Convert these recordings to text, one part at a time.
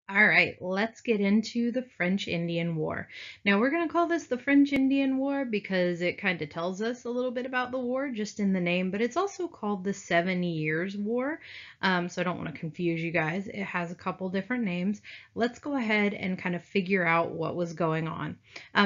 All right, let's get into the French Indian War. Now, we're going to call this the French Indian War because it kind of tells us a little bit about the war just in the name, but it's also called the 7 Years' War. So I don't want to confuse you guys. It has a couple different names. Let's go ahead and kind of figure out what was going on.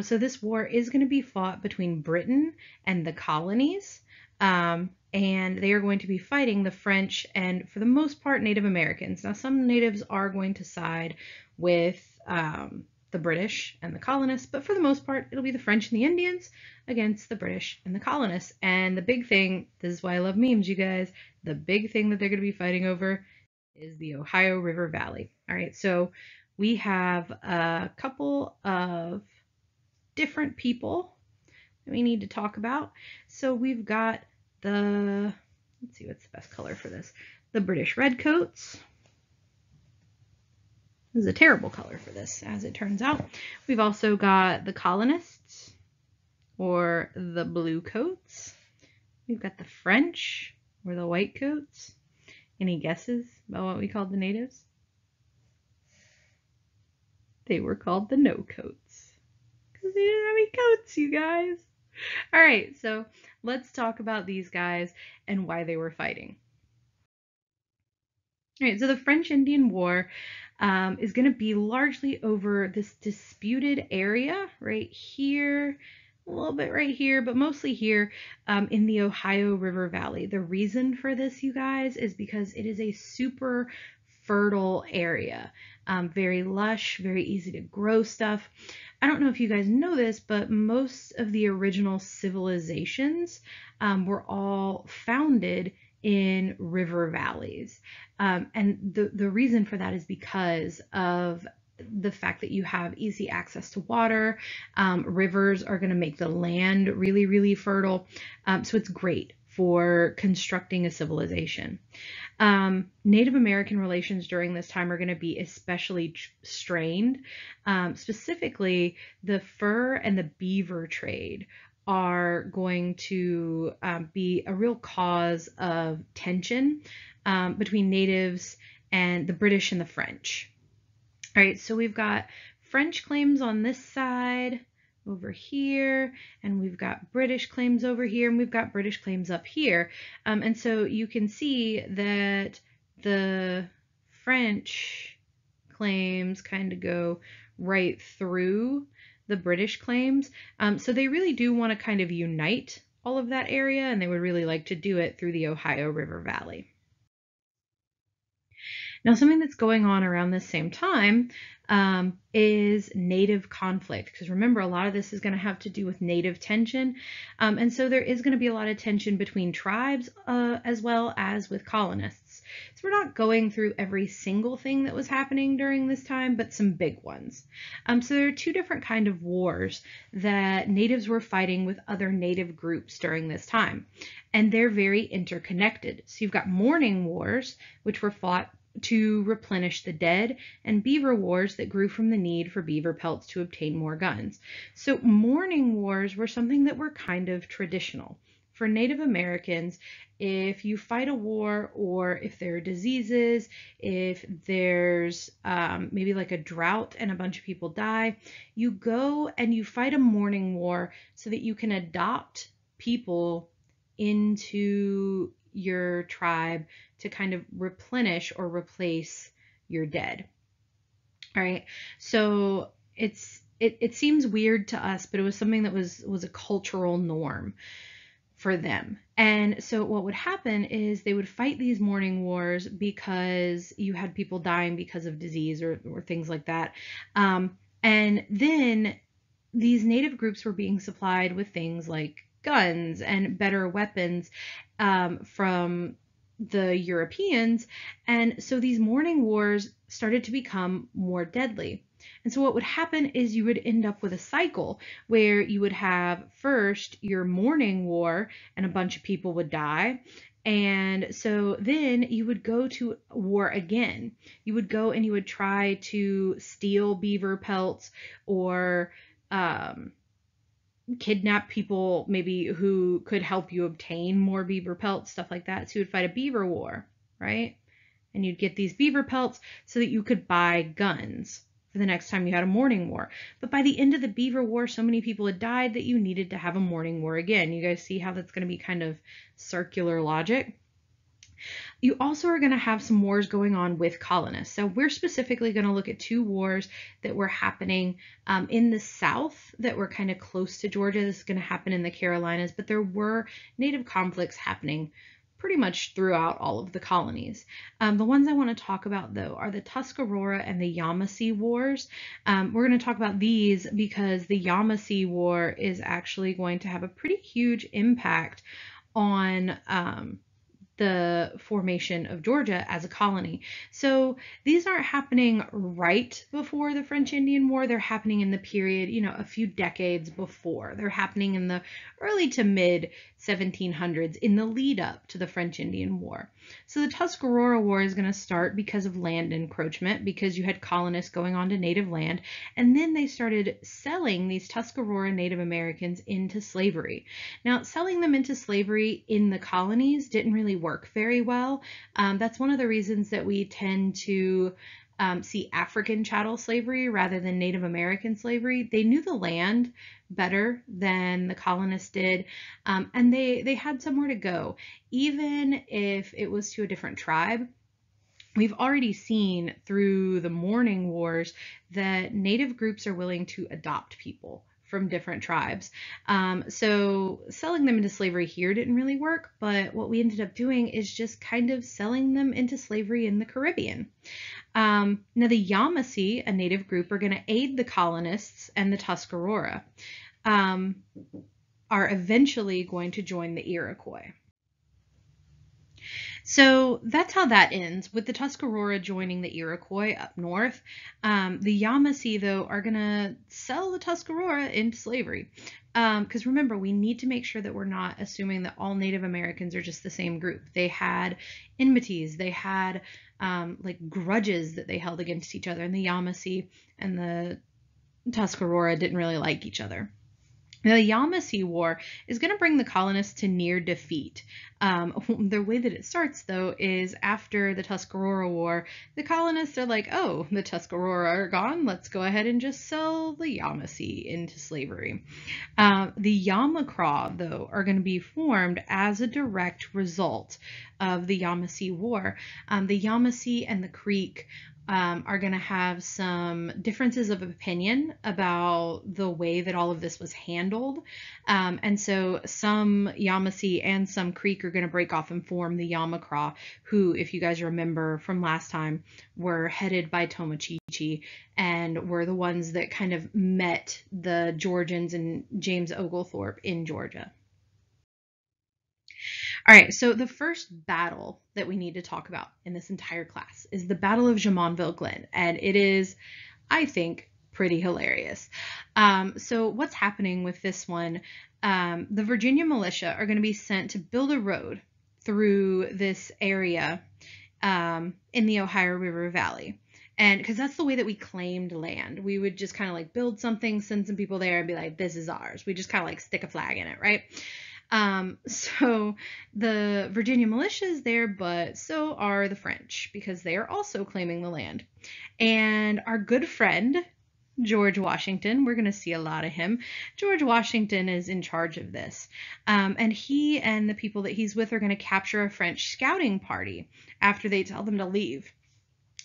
So this war is going to be fought between Britain and the colonies. And they are going to be fighting the French and, for the most part, Native Americans. Now, some natives are going to side with the British and the colonists, but for the most part, it'll be the French and the Indians against the British and the colonists. And the big thing, this is why I love memes, you guys, the big thing that they're going to be fighting over is the Ohio River Valley. All right, so we have a couple of different people that we need to talk about. So we've got let's see what's the best color for this. The British Redcoats. This is a terrible color for this, as it turns out. We've also got the colonists, or the Bluecoats. We've got the French, or the Whitecoats. Any guesses about what we called the natives? They were called the No-Coats. Because they didn't have any coats, you guys. All right, so let's talk about these guys and why they were fighting. All right, so the French Indian War is going to be largely over this disputed area right here, a little bit right here, but mostly here in the Ohio River Valley. The reason for this, you guys, is because it is a super fertile area. Very lush, very easy to grow stuff. I don't know if you guys know this, but most of the original civilizations were all founded in river valleys. And the reason for that is because of the fact that you have easy access to water. Rivers are going to make the land really, really fertile. So it's great for constructing a civilization. Native American relations during this time are going to be especially strained. Specifically, the fur and the beaver trade are going to be a real cause of tension between natives and the British and the French. All right, so we've got French claims on this side over here, and we've got British claims over here, and we've got British claims up here. And so you can see that the French claims kind of go right through the British claims. So they really do want to kind of unite all of that area, and they would really like to do it through the Ohio River Valley. Now, something that's going on around this same time is native conflict, because remember, a lot of this is going to have to do with native tension. And so there is going to be a lot of tension between tribes as well as with colonists. So we're not going through every single thing that was happening during this time, but some big ones. So there are two different kind of wars that natives were fighting with other native groups during this time, and they're very interconnected. So you've got mourning wars, which were fought to replenish the dead, and beaver wars that grew from the need for beaver pelts to obtain more guns. So mourning wars were something that were kind of traditional. For Native Americans, if you fight a war, or if there are diseases, if there's maybe like a drought and a bunch of people die, you go and you fight a mourning war so that you can adopt people into your tribe to kind of replenish or replace your dead. All right. So it seems weird to us, but it was something that was a cultural norm for them. And so what would happen is they would fight these mourning wars because you had people dying because of disease or things like that. And then these native groups were being supplied with things like guns and better weapons from the Europeans. And so these mourning wars started to become more deadly. And so what would happen is you would end up with a cycle where you would have first your mourning war and a bunch of people would die. And so then you would go to war again. You would go and you would try to steal beaver pelts, or kidnap people maybe who could help you obtain more beaver pelts, stuff like that. So you would fight a beaver war, right? and you'd get these beaver pelts so that you could buy guns for the next time you had a morning war. But by the end of the Beaver War, so many people had died that you needed to have a morning war again. You guys see how that's going to be kind of circular logic? You also are going to have some wars going on with colonists. So we're specifically going to look at 2 wars that were happening in the South that were kind of close to Georgia. This is going to happen in the Carolinas, but there were native conflicts happening pretty much throughout all of the colonies. The ones I want to talk about, though, are the Tuscarora and the Yamasee Wars. We're going to talk about these because the Yamasee War is actually going to have a pretty huge impact on the formation of Georgia as a colony. So these aren't happening right before the French Indian War. They're happening in the period, a few decades before. They're happening in the early to mid 1700s in the lead up to the French Indian War. So the Tuscarora War is going to start because of land encroachment, because you had colonists going onto native land, and then they started selling these Tuscarora Native Americans into slavery. Now, selling them into slavery in the colonies didn't really work very well. That's one of the reasons that we tend to see African chattel slavery rather than Native American slavery. They knew the land better than the colonists did, and they had somewhere to go, even if it was to a different tribe. We've already seen through the Morning Wars that Native groups are willing to adopt people from different tribes. So selling them into slavery here didn't really work, but what we ended up doing is just kind of selling them into slavery in the Caribbean. Now the Yamasee, a native group, are going to aid the colonists, and the Tuscarora are eventually going to join the Iroquois. So that's how that ends, with the Tuscarora joining the Iroquois up north. The Yamasee, though, are going to sell the Tuscarora into slavery. Because remember, we need to make sure that we're not assuming that all Native Americans are just the same group. They had enmities, they had like grudges that they held against each other, and the Yamasee and the Tuscarora didn't really like each other. Now, the Yamasee War is going to bring the colonists to near defeat. The way that it starts, though, is after the Tuscarora War, the colonists are like, oh, the Tuscarora are gone. Let's go ahead and just sell the Yamasee into slavery. The Yamacraw, though, are going to be formed as a direct result of the Yamasee War. The Yamasee and the Creek are going to have some differences of opinion about the way that all of this was handled. And so some Yamasee and some Creek are going to break off and form the Yamacraw, who, if you guys remember from last time, were headed by Tomochichi and were the ones that kind of met the Georgians and James Oglethorpe in Georgia. All right, so the first battle that we need to talk about in this entire class is the Battle of Jumonville Glen, and it is, I think, pretty hilarious. So what's happening with this one? The Virginia militia are going to be sent to build a road through this area in the Ohio River Valley. And because that's the way that we claimed land. We would just kind of like build something, send some people there and be like, this is ours. We just kind of like stick a flag in it, right? So the Virginia militia is there, but so are the French, because they are also claiming the land. And our good friend, George Washington, we're going to see a lot of him. George Washington is in charge of this. And he and the people that he's with are going to capture a French scouting party after they tell them to leave.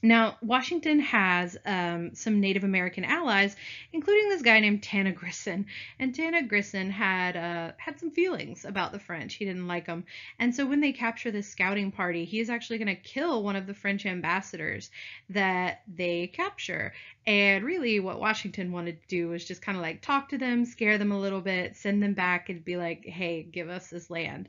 Now, Washington has some Native American allies, including this guy named Tanagrisson. And Tanagrisson had some feelings about the French. He didn't like them. And so when they capture this scouting party, he is actually going to kill one of the French ambassadors that they capture. And really what Washington wanted to do was just kind of like talk to them, scare them a little bit, send them back and be like, hey, give us this land.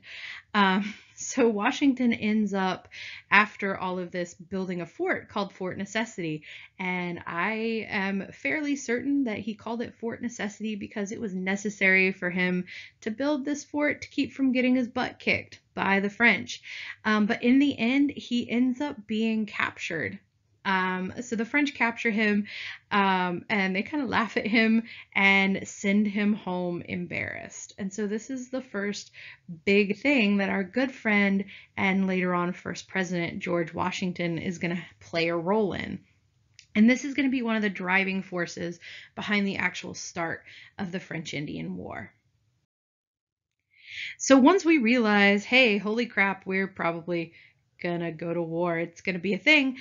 So Washington ends up, after all of this, building a fort called Fort Necessity. And I am fairly certain that he called it Fort Necessity because it was necessary for him to build this fort to keep from getting his butt kicked by the French. But in the end, he ends up being captured So the French capture him, and they kind of laugh at him and send him home embarrassed. And so this is the first big thing that our good friend and later on first president George Washington is going to play a role in. And this is going to be one of the driving forces behind the actual start of the French Indian War. So once we realize, hey, holy crap, we're probably gonna go to war, it's gonna be a thing,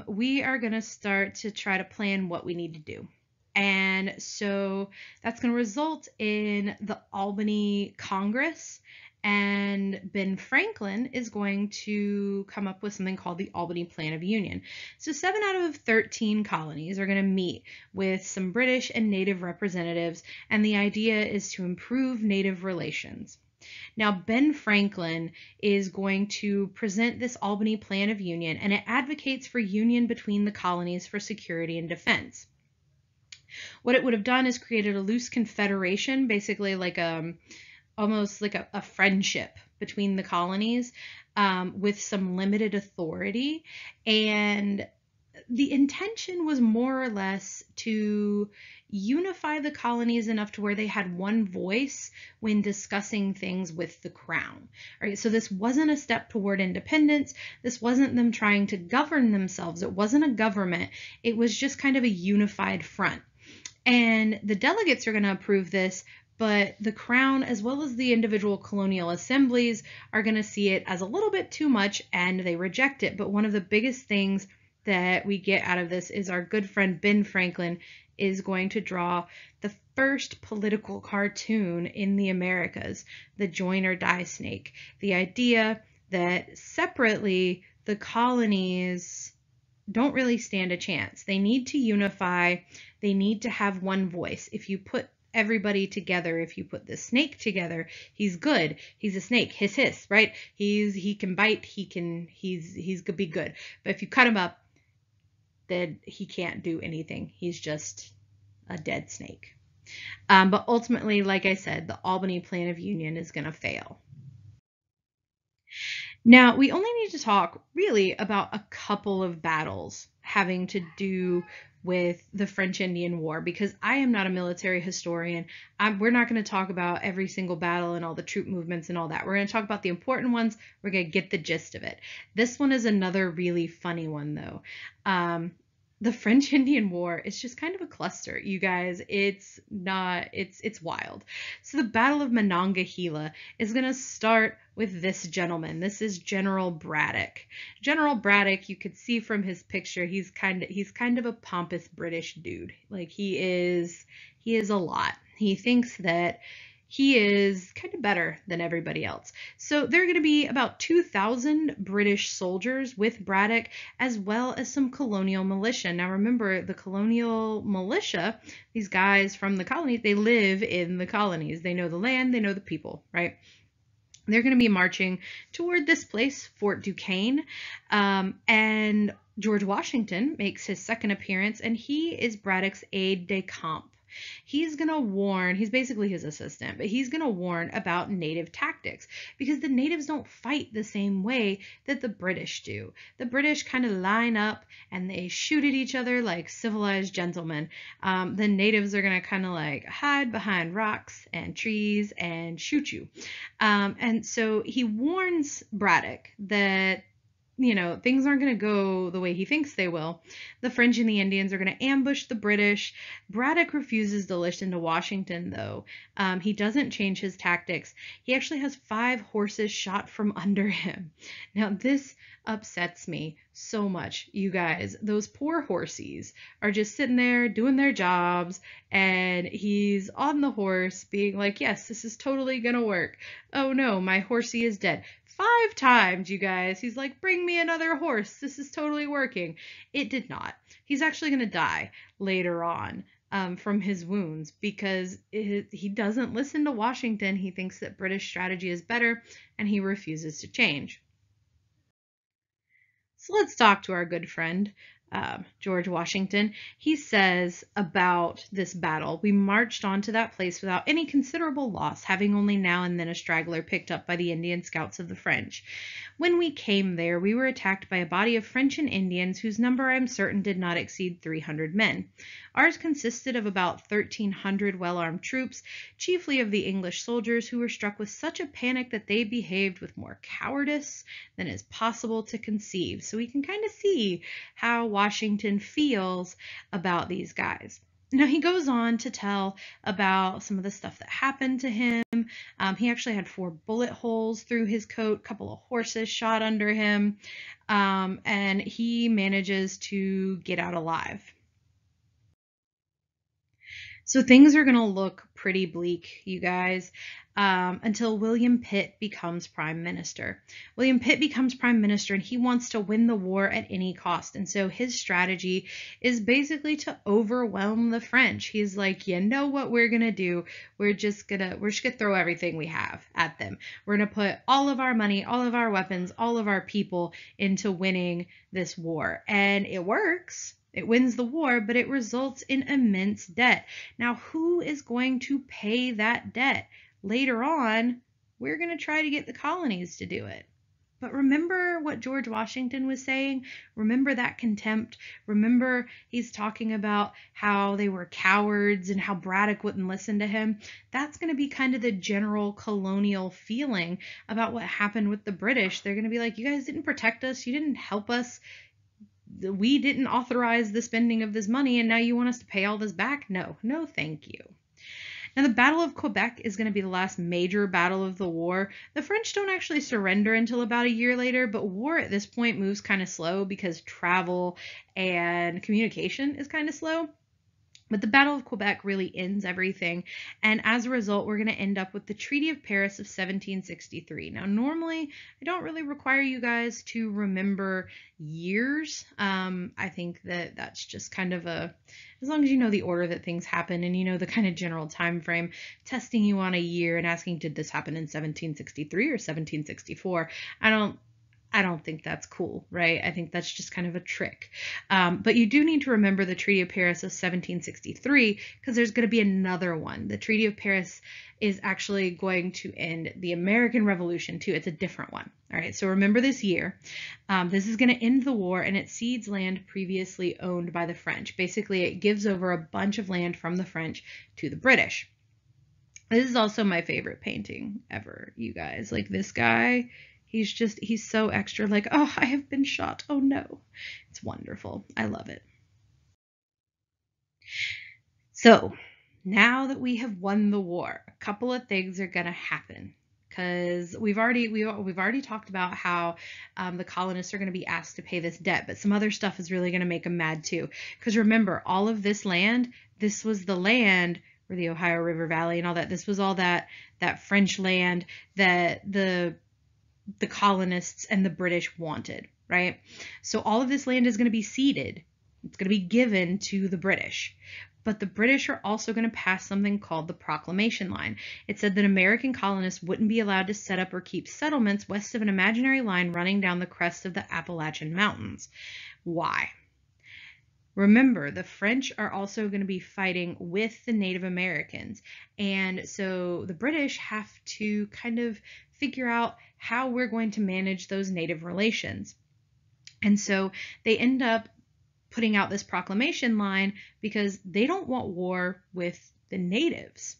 we are gonna start to try to plan what we need to do. And so that's going to result in the Albany Congress, and Ben Franklin is going to come up with something called the Albany Plan of Union. So 7 out of 13 colonies are going to meet with some British and Native representatives, and the idea is to improve Native relations. Now, Ben Franklin is going to present this Albany Plan of Union, and it advocates for union between the colonies for security and defense. What it would have done is created a loose confederation, basically like almost like a friendship between the colonies, with some limited authority. And the intention was more or less to unify the colonies enough to where they had one voice when discussing things with the crown. All right, so this wasn't a step toward independence. This wasn't them trying to govern themselves. It wasn't a government. It was just kind of a unified front. And the delegates are going to approve this, but the crown as well as the individual colonial assemblies are going to see it as a little bit too much, and they reject it. But one of the biggest things that we get out of this is our good friend Ben Franklin is going to draw the first political cartoon in the Americas, the Join or Die snake. The idea that separately the colonies don't really stand a chance. They need to unify. They need to have one voice. If you put everybody together, if you put the snake together, he's good. He's a snake. Hiss hiss, right? He can bite. He's gonna be good. But if you cut him up, then he can't do anything. He's just a dead snake. But ultimately, like I said, the Albany Plan of Union is going to fail. Now, we only need to talk really about a couple of battles having to do with the French Indian War, because I am not a military historian. We're not going to talk about every single battle and all the troop movements and all that. We're going to talk about the important ones. We're going to get the gist of it. This one is another really funny one, though. The French Indian War is just kind of a cluster, you guys. It's wild. So the Battle of Monongahela is going to start with this gentleman. This is General Braddock. General Braddock, you could see from his picture, he's kind of a pompous British dude. Like he is a lot. He thinks that he is kind of better than everybody else. So there are going to be about 2,000 British soldiers with Braddock, as well as some colonial militia. Now remember, the colonial militia, these guys from the colonies, they live in the colonies. They know the land, they know the people, right? They're going to be marching toward this place, Fort Duquesne, and George Washington makes his second appearance, and he is Braddock's aide-de-camp. He's going to warn, he's basically his assistant, but he's going to warn about native tactics, because the natives don't fight the same way that the British do. The British kind of line up and they shoot at each other like civilized gentlemen. The natives are going to kind of like hide behind rocks and trees and shoot you. And so he warns Braddock that things aren't going to go the way he thinks they will. The French and the Indians are going to ambush the British. Braddock refuses to listen to Washington, though. He doesn't change his tactics. He actually has 5 horses shot from under him. Now, this upsets me so much, you guys. Those poor horsies are just sitting there doing their jobs, and he's on the horse being like, yes, this is totally going to work. Oh no, my horsey is dead. 5 times, you guys. He's like, bring me another horse. This is totally working. It did not. He's actually going to die later on from his wounds, because he doesn't listen to Washington. He thinks that British strategy is better, and he refuses to change. So let's talk to our good friend, George Washington, he says about this battle, "We marched on to that place without any considerable loss, having only now and then a straggler picked up by the Indian scouts of the French. When we came there, we were attacked by a body of French and Indians, whose number I am certain did not exceed 300 men. Ours consisted of about 1,300 well-armed troops, chiefly of the English soldiers, who were struck with such a panic that they behaved with more cowardice than is possible to conceive." So we can kind of see how Washington feels about these guys. Now, he goes on to tell about some of the stuff that happened to him. He actually had 4 bullet holes through his coat, a couple of horses shot under him, and he manages to get out alive. So things are going to look pretty bleak, you guys, until William Pitt becomes prime minister. William Pitt becomes prime minister, and he wants to win the war at any cost. And so his strategy is basically to overwhelm the French. He's like, you know what we're going to do? We're just going to throw everything we have at them. We're going to put all of our money, all of our weapons, all of our people into winning this war. And it works. It wins the war, but it results in immense debt. Now, who is going to pay that debt? Later on, we're going to try to get the colonies to do it. But remember what George Washington was saying? Remember that contempt? Remember he's talking about how they were cowards and how Braddock wouldn't listen to him? That's going to be kind of the general colonial feeling about what happened with the British. They're going to be like, you guys didn't protect us. You didn't help us. We didn't authorize the spending of this money, and now you want us to pay all this back? No, no, thank you. Now, the Battle of Quebec is going to be the last major battle of the war. The French don't actually surrender until about a year later, but war at this point moves kind of slow because travel and communication is kind of slow. But the Battle of Quebec really ends everything, and as a result, we're going to end up with the Treaty of Paris of 1763. Now, normally, I don't really require you guys to remember years. I think that that's just kind of as long as you know the order that things happen and you know the kind of general time frame, testing you on a year and asking, did this happen in 1763 or 1764? I don't think that's cool, right? I think that's just kind of a trick. But you do need to remember the Treaty of Paris of 1763 because there's going to be another one. The Treaty of Paris is actually going to end the American Revolution too. It's a different one. All right, so remember this year. This is going to end the war, and it cedes land previously owned by the French. Basically, it gives over a bunch of land from the French to the British. This is also my favorite painting ever, you guys. Like this guy. He's so extra, like, oh, I have been shot. Oh no. It's wonderful. I love it. So now that we have won the war, a couple of things are going to happen because we've already talked about how the colonists are going to be asked to pay this debt, but some other stuff is really going to make them mad too. Because remember, all of this land, this was the land where the Ohio River Valley and all that, this was all that French land that the colonists and the British wanted, right? So all of this land is going to be ceded. It's going to be given to the British. But the British are also going to pass something called the Proclamation Line. It said that American colonists wouldn't be allowed to set up or keep settlements west of an imaginary line running down the crest of the Appalachian Mountains. Why? Remember, the French are also going to be fighting with the Native Americans. And so the British have to kind of figure out how we're going to manage those Native relations. And so they end up putting out this proclamation line because they don't want war with the natives.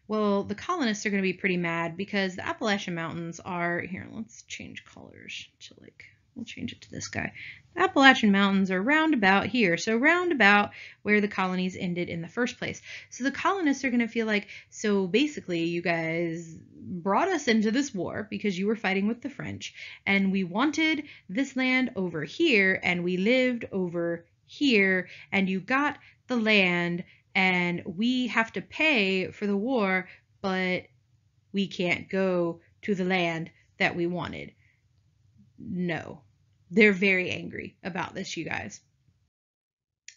Well, the colonists are going to be pretty mad because the Appalachian Mountains are, here, let's change colors to we'll change it to this guy. The Appalachian Mountains are round about here, so round about where the colonies ended in the first place. So the colonists are going to feel like, so basically you guys brought us into this war because you were fighting with the French, and we wanted this land over here, and we lived over here, and you got the land, and we have to pay for the war, but we can't go to the land that we wanted. No, they're very angry about this, you guys.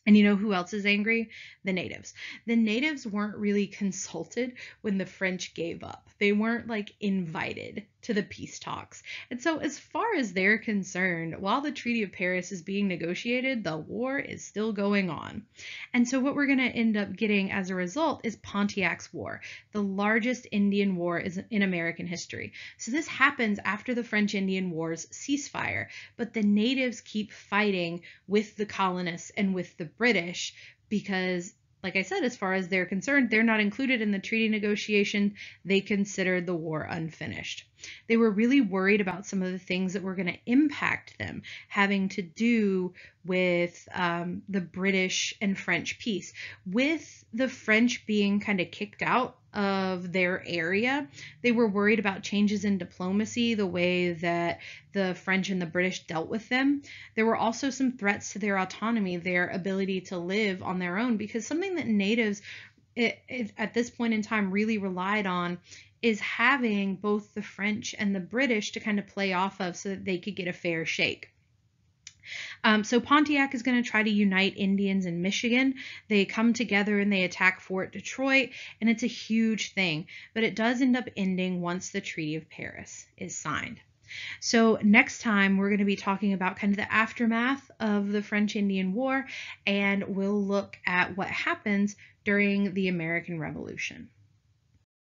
And you know who else is angry? The natives. The natives weren't really consulted when the French gave up. They weren't like invited to the peace talks. And so, as far as they're concerned, while the Treaty of Paris is being negotiated, the war is still going on. And so, what we're going to end up getting as a result is Pontiac's War, the largest Indian war in American history. So, this happens after the French Indian Wars ceasefire, but the natives keep fighting with the colonists and with the British because, like I said, as far as they're concerned, they're not included in the treaty negotiation. They considered the war unfinished. They were really worried about some of the things that were going to impact them, having to do with the British and French peace. With the French being kind of kicked out of their area, they were worried about changes in diplomacy, the way that the French and the British dealt with them. There were also some threats to their autonomy, their ability to live on their own, because something that natives at this point in time really relied on is having both the French and the British to kind of play off of so that they could get a fair shake. So Pontiac is going to try to unite Indians in Michigan. They come together and they attack Fort Detroit, and it's a huge thing, but it does end up ending once the Treaty of Paris is signed. So next time we're going to be talking about kind of the aftermath of the French Indian War, and we'll look at what happens during the American Revolution.